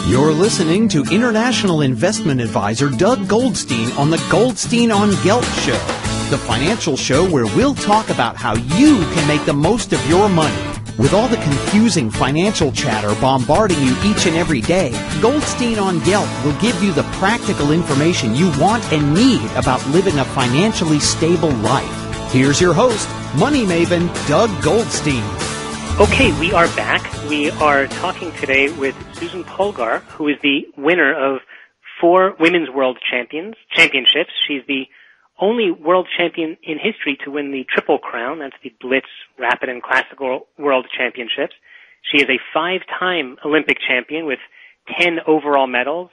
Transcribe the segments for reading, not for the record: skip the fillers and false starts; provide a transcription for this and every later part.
You're listening to international investment advisor Doug Goldstein on the Goldstein On Gelt Show, the financial show where we'll talk about how you can make the most of your money. With all the confusing financial chatter bombarding you each and every day, Goldstein On Gelt will give you the practical information you want and need about living a financially stable life. Here's your host, money maven Doug Goldstein. Okay, we are back. We are talking today with Susan Polgar, who is the winner of 4 Women's World Championships. She's the only world champion in history to win the Triple Crown. That's the Blitz, Rapid, and Classical World Championships. She is a 5-time Olympic champion with 10 overall medals,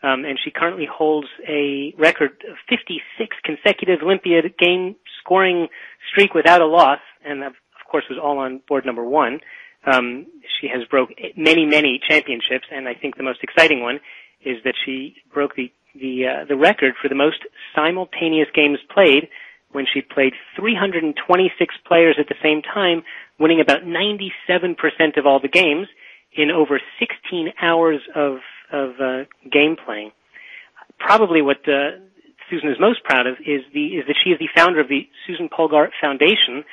and she currently holds a record of 56 consecutive Olympiad game scoring streak without a loss, and of course was all on board number 1. She has broke many championships, and I think the most exciting one is that she broke the record for the most simultaneous games played when she played 326 players at the same time, winning about 97% of all the games in over 16 hours of game playing. Probably what Susan is most proud of is that she is the founder of the Susan Polgar Foundation,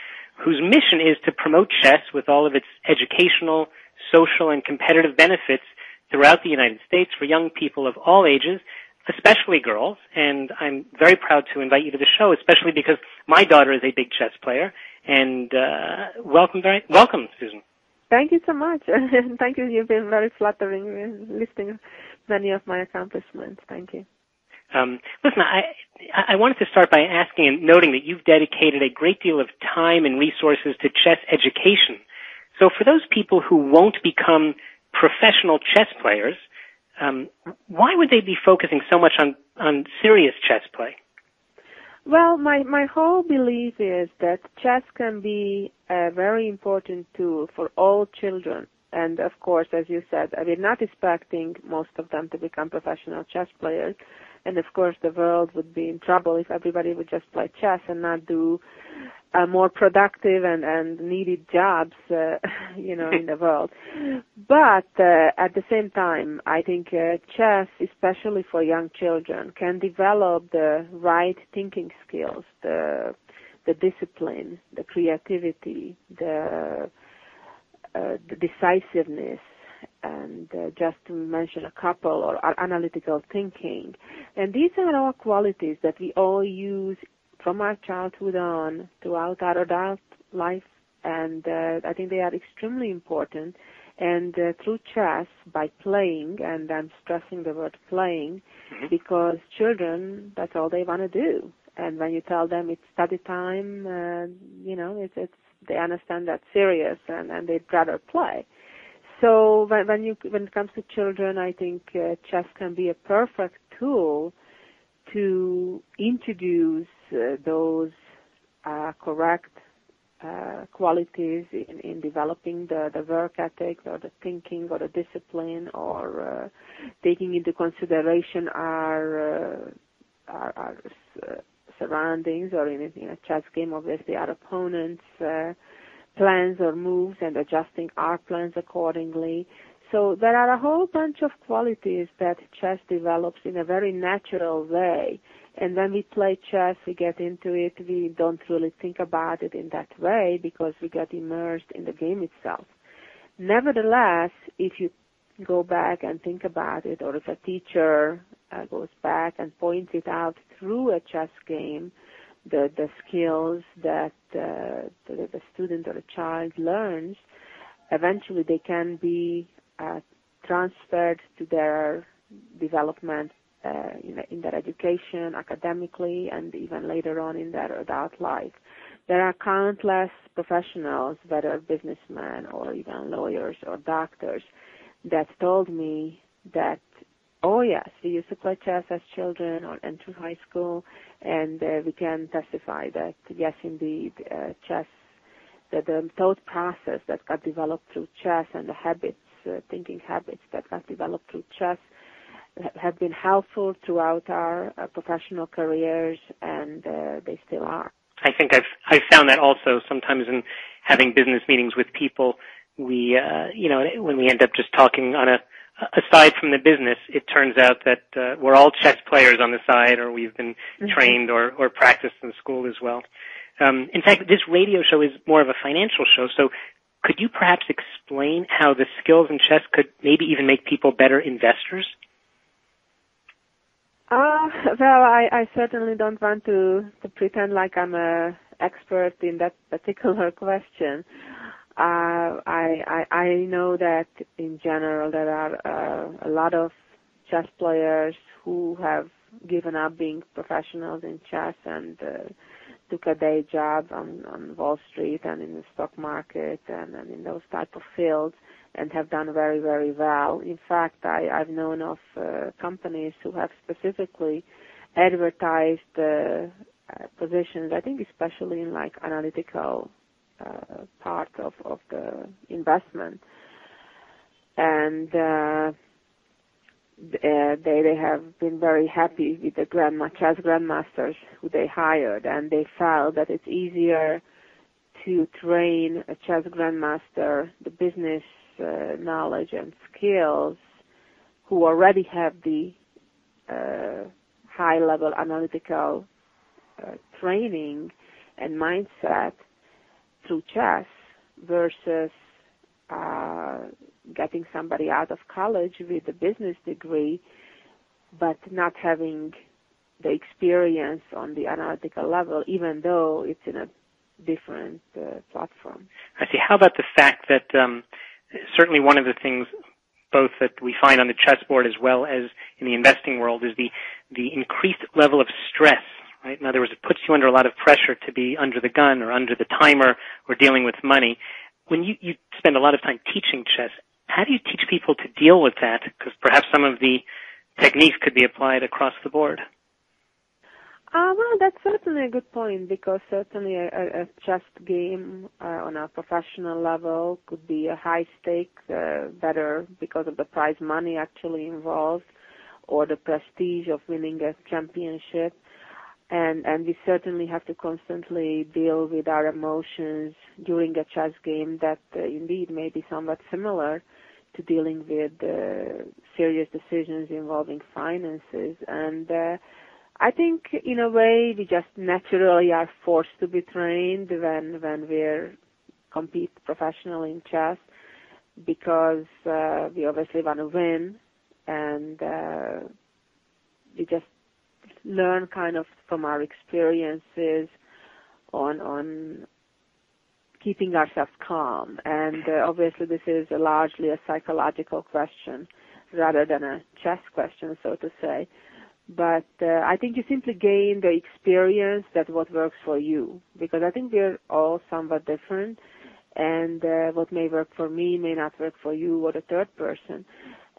whose mission is to promote chess with all of its educational, social, and competitive benefits throughout the United States for young people of all ages, especially girls. And I'm very proud to invite you to the show, especially because my daughter is a big chess player. And welcome, Susan. Thank you so much. Thank you. You've been very flattering, listing many of my accomplishments. Thank you. Listen, I wanted to start by asking and noting that you've dedicated a great deal of time and resources to chess education. So for those people who won't become professional chess players, why would they be focusing so much on serious chess play? Well, my whole belief is that chess can be a very important tool for all children. And of course, as you said, we're not expecting most of them to become professional chess players. And of course, the world would be in trouble if everybody would just play chess and not do more productive and needed jobs, in the world. But at the same time, I think chess, especially for young children, can develop the right thinking skills, the discipline, the creativity, the decisiveness, and just to mention a couple, or analytical thinking. And these are all qualities that we all use from our childhood on throughout our adult life, and I think they are extremely important. And through chess, by playing, and I'm stressing the word playing, because children, that's all they want to do. And when you tell them it's study time, it's they understand that's serious, and they'd rather play. So when it comes to children, I think chess can be a perfect tool to introduce those correct qualities in developing the work ethic, or the thinking, or the discipline, or taking into consideration our surroundings, or in a chess game, obviously our opponents' plans or moves, and adjusting our plans accordingly. So there are a whole bunch of qualities that chess develops in a very natural way. And when we play chess, we get into it, we don't really think about it in that way because we get immersed in the game itself. Nevertheless, if you go back and think about it, or if a teacher goes back and points it out through a chess game, the skills that the student or the child learns, eventually they can be transferred to their development in their education, academically, and even later on in their adult life. There are countless professionals, whether businessmen or even lawyers or doctors, that told me that, oh yes, we used to play chess as children and through high school, and we can testify that, yes, indeed, chess, the thought process that got developed through chess and the habits, thinking habits that got developed through chess have been helpful throughout our professional careers, and they still are. I think I've found that also sometimes in having business meetings with people. We when we end up just talking on aside from the business, it turns out that we're all chess players on the side, or we've been trained or practiced in school as well. In fact, this radio show is more of a financial show, so could you perhaps explain how the skills in chess could maybe even make people better investors? Well, I certainly don't want to pretend like I'm an expert in that particular question. I know that in general there are a lot of chess players who have given up being professionals in chess and took a day job on Wall Street and in the stock market and in those type of fields and have done very, very well. In fact, I've known of companies who have specifically advertised positions, I think especially in like analytical part of the investment. And they have been very happy with the chess grandmasters who they hired, and they felt that it's easier to train a chess grandmaster the business knowledge and skills who already have the high-level analytical training and mindset through chess versus getting somebody out of college with a business degree but not having the experience on the analytical level, even though it's in a different platform. I see. How about the fact that certainly one of the things both that we find on the chessboard as well as in the investing world is the increased level of stress, right? In other words, it puts you under a lot of pressure to be under the gun or under the timer or dealing with money. When you spend a lot of time teaching chess, how do you teach people to deal with that? Because perhaps some of the techniques could be applied across the board. Well, that's certainly a good point, because certainly a chess game on a professional level could be a high stake, better because of the prize money actually involved or the prestige of winning a championship. And we certainly have to constantly deal with our emotions during a chess game that indeed may be somewhat similar to dealing with serious decisions involving finances. And I think in a way we just naturally are forced to be trained when we compete professionally in chess, because we obviously want to win, and we just learn kind of from our experiences on keeping ourselves calm. And obviously this is largely a psychological question rather than a chess question, so to say. But I think you simply gain the experience that what works for you, because I think we're all somewhat different, and what may work for me may not work for you or the third person.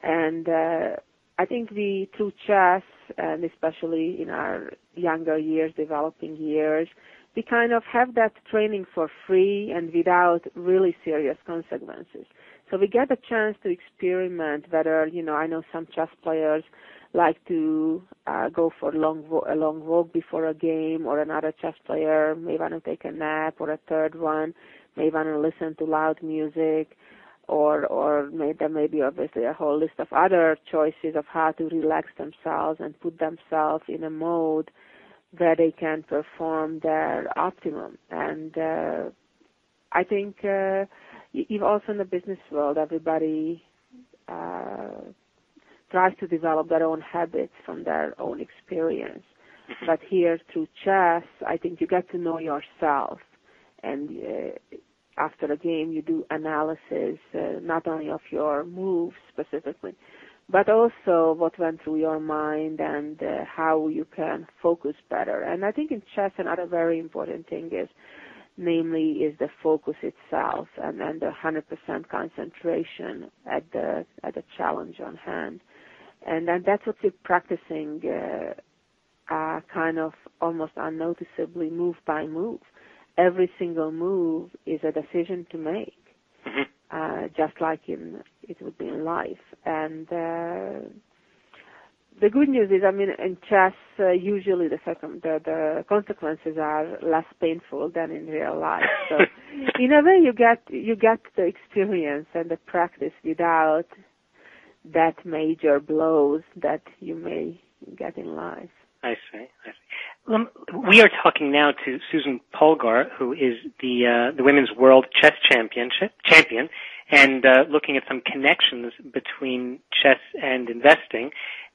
And I think we, through chess, and especially in our younger years, developing years, we kind of have that training for free and without really serious consequences. So we get a chance to experiment whether, I know some chess players like to go for a long walk before a game, or another chess player may want to take a nap, or a third one may want to listen to loud music, or there may be obviously a whole list of other choices of how to relax themselves and put themselves in a mode where they can perform their optimum. And I think even also in the business world, everybody tries to develop their own habits from their own experience. But here, through chess, I think you get to know yourself, and after a game you do analysis, not only of your moves specifically, but also what went through your mind and how you can focus better. And I think in chess another very important thing is the focus itself, and the 100% concentration at the challenge on hand. And that's what we're practicing kind of almost unnoticeably, move by move. Every single move is a decision to make, just like it would be in life. And the good news is, in chess, usually the consequences are less painful than in real life. So, in a way, you get the experience and the practice without that major blows that you may get in life. I see. We are talking now to Susan Polgar, who is the Women's World Chess Champion, and looking at some connections between chess and investing.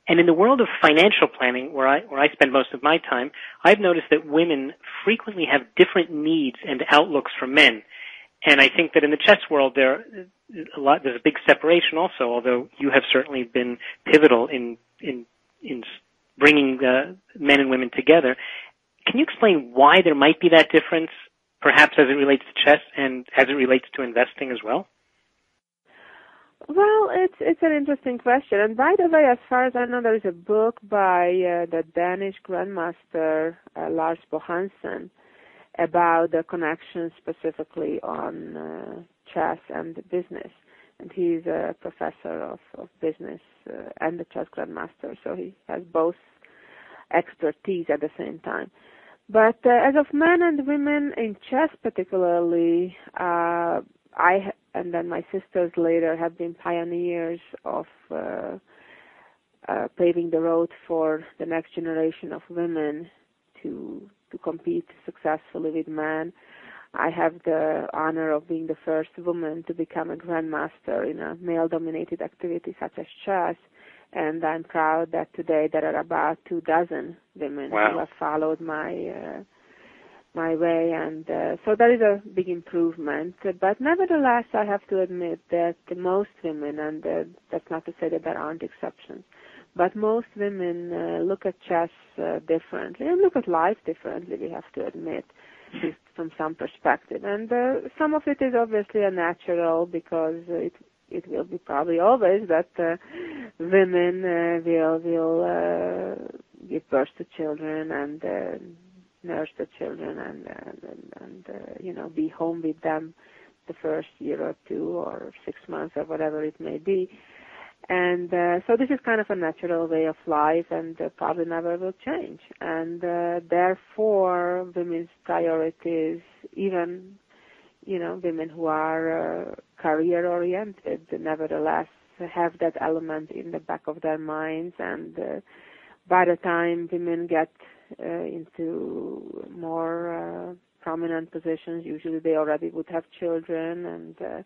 And in the world of financial planning, where I spend most of my time, I've noticed that women frequently have different needs and outlooks from men. And I think that in the chess world, there's a big separation also, although you have certainly been pivotal in bringing men and women together. Can you explain why there might be that difference, perhaps as it relates to chess and as it relates to investing as well? Well, it's an interesting question. And by the way, as far as I know, there is a book by the Danish grandmaster Lars Bohansen about the connection specifically on chess and business. And he's a professor of business and the chess grandmaster, so he has both expertise at the same time. But as of men and women in chess particularly, I and then my sisters later have been pioneers of paving the road for the next generation of women to compete successfully with men. I have the honor of being the first woman to become a grandmaster in a male-dominated activity such as chess, and I'm proud that today there are about 24 women who have followed my way, and so that is a big improvement. But nevertheless, I have to admit that most women, and that's not to say that there aren't exceptions, but most women look at chess differently and look at life differently, we have to admit, from some perspective. And some of it is obviously a natural, because it will be probably always that women will give birth to children and nurse the children and be home with them the first year or two or 6 months or whatever it may be. And so this is kind of a natural way of life, and probably never will change. And therefore, women's priorities, even women who are career-oriented, nevertheless have that element in the back of their minds. And by the time women get into more prominent positions, usually they already would have children, and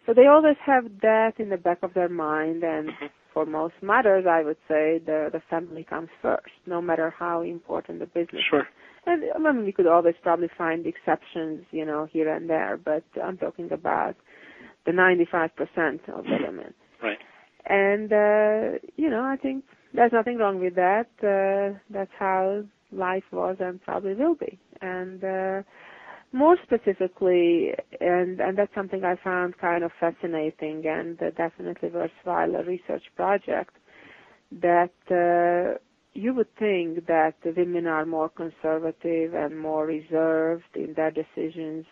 so they always have that in the back of their mind. And for most mothers, I would say the family comes first, no matter how important the business is. And I mean, we could always probably find exceptions, here and there, but I'm talking about the 95% of the women. Right. And, I think there's nothing wrong with that. That's how life was and probably will be. And more specifically, and that's something I found kind of fascinating and definitely worthwhile a research project, that you would think that the women are more conservative and more reserved in their decisions,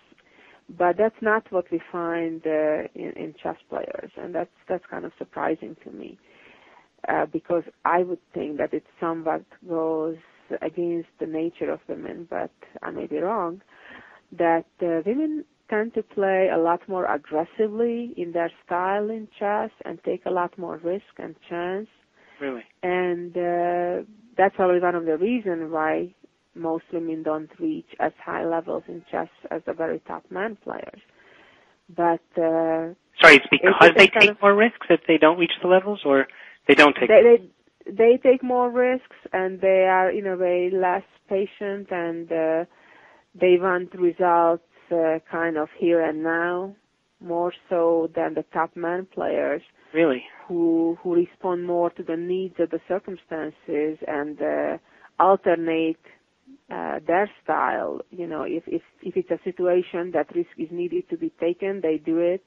but that's not what we find in chess players, and that's kind of surprising to me, because I would think that it somewhat goes against the nature of women, but I may be wrong, that women tend to play a lot more aggressively in their style in chess and take a lot more risk and chance. Really? And that's probably one of the reasons why most women don't reach as high levels in chess as the very top men players. But sorry, it's because they take more risks that they don't reach the levels, or they don't take? They take more risks, and they are in a way less patient, and they want results kind of here and now, more so than the top man players. Really? Who respond more to the needs of the circumstances and alternate their style. If it's a situation that risk is needed to be taken, they do it.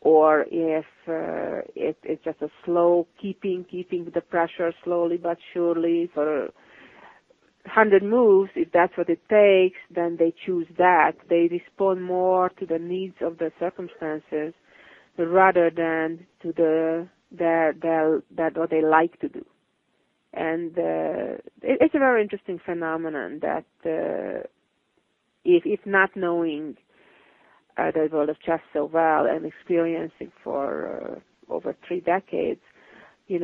Or if it's just a slow keeping the pressure slowly but surely for 100 moves, if that's what it takes, then they choose that. They respond more to the needs of the circumstances rather than to that what they like to do. And it's a very interesting phenomenon that if not knowing the world of chess so well and experiencing for over 3 decades,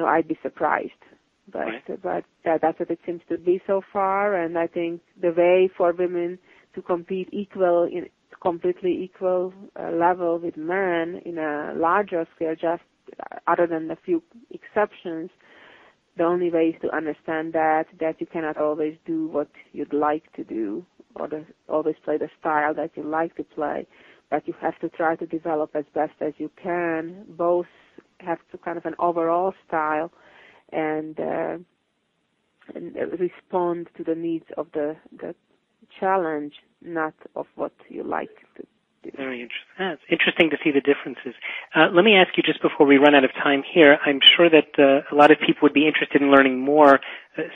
I'd be surprised. But that's what it seems to be so far, and I think the way for women to compete completely equal level with men in a larger scale, just other than a few exceptions, the only way is to understand that you cannot always do what you'd like to do or always play the style that you like to play, but you have to try to develop as best as you can. Both have to kind of an overall style and respond to the needs of the challenge, not of what you like to do. Very interesting. It's interesting to see the differences. Let me ask you just before we run out of time here, I'm sure that a lot of people would be interested in learning more,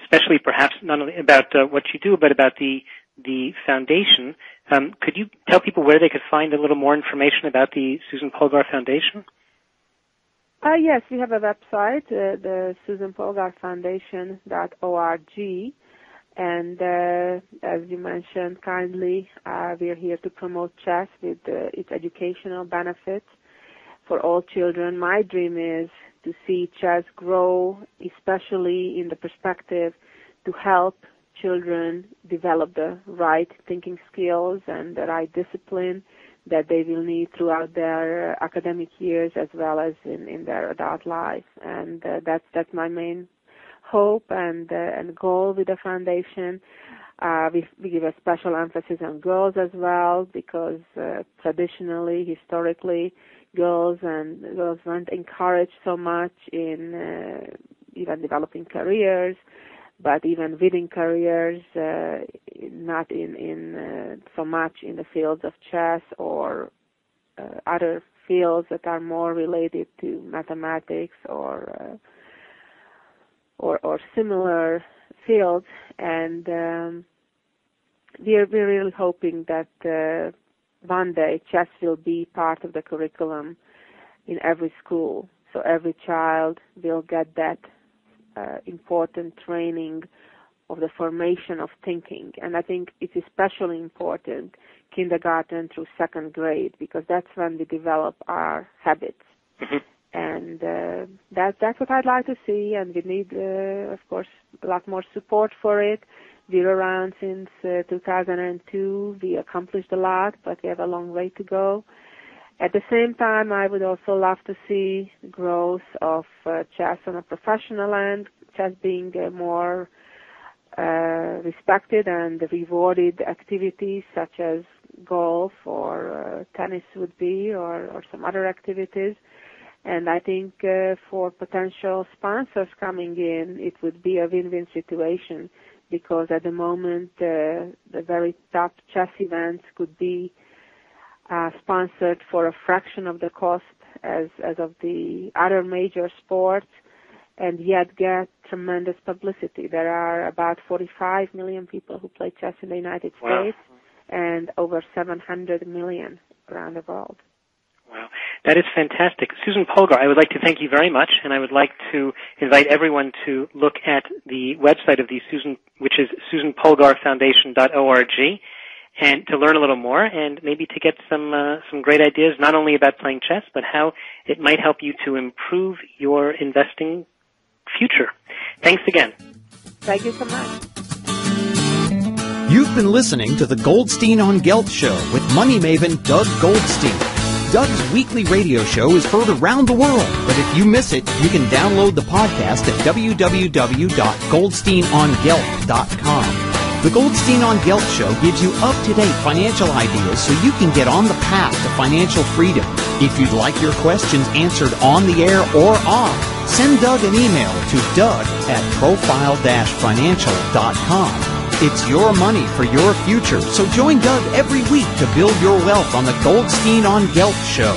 especially perhaps not only about what you do, but about the foundation. Could you tell people where they could find a little more information about the Susan Polgar Foundation? Yes, we have a website, the SusanPolgarFoundation.org, and as you mentioned kindly, we are here to promote chess with its educational benefits for all children. My dream is to see chess grow, especially in the perspective to help children develop the right thinking skills and the right discipline that they will need throughout their academic years as well as in their adult life. And that's my main hope and goal with the foundation. We give a special emphasis on girls as well because traditionally, historically, girls weren't encouraged so much in even developing careers, but even within careers, not in so much in the fields of chess or other fields that are more related to mathematics or similar fields. And we're really hoping that one day chess will be part of the curriculum in every school, so every child will get that important training of the formation of thinking. And I think it's especially important kindergarten through second grade because that's when we develop our habits. Mm-hmm. And that's what I'd like to see, and we need, of course, a lot more support for it. We're around since 2002. We accomplished a lot, but we have a long way to go. At the same time, I would also love to see growth of chess on a professional end, chess being a more respected and rewarded activities such as golf or tennis would be or some other activities. And I think for potential sponsors coming in, it would be a win-win situation because at the moment the very top chess events could be sponsored for a fraction of the cost as of the other major sports and yet get tremendous publicity. There are about 45 million people who play chess in the United States and over 700 million around the world. Wow. That is fantastic. Susan Polgar, I would like to thank you very much, and I would like to invite everyone to look at the website of the Susan, which is SusanPolgarFoundation.org, and to learn a little more and maybe to get some great ideas, not only about playing chess, but how it might help you to improve your investing future. Thanks again. Thank you so much. You've been listening to the Goldstein on Gelt Show with money maven Doug Goldstein. Doug's weekly radio show is heard around the world, but if you miss it, you can download the podcast at www.goldsteinongelt.com. The Goldstein on Gelt Show gives you up-to-date financial ideas so you can get on the path to financial freedom. If you'd like your questions answered on the air or off, send Doug an email to doug@profile-financial.com. It's your money for your future, so join Doug every week to build your wealth on the Goldstein on Gelt Show.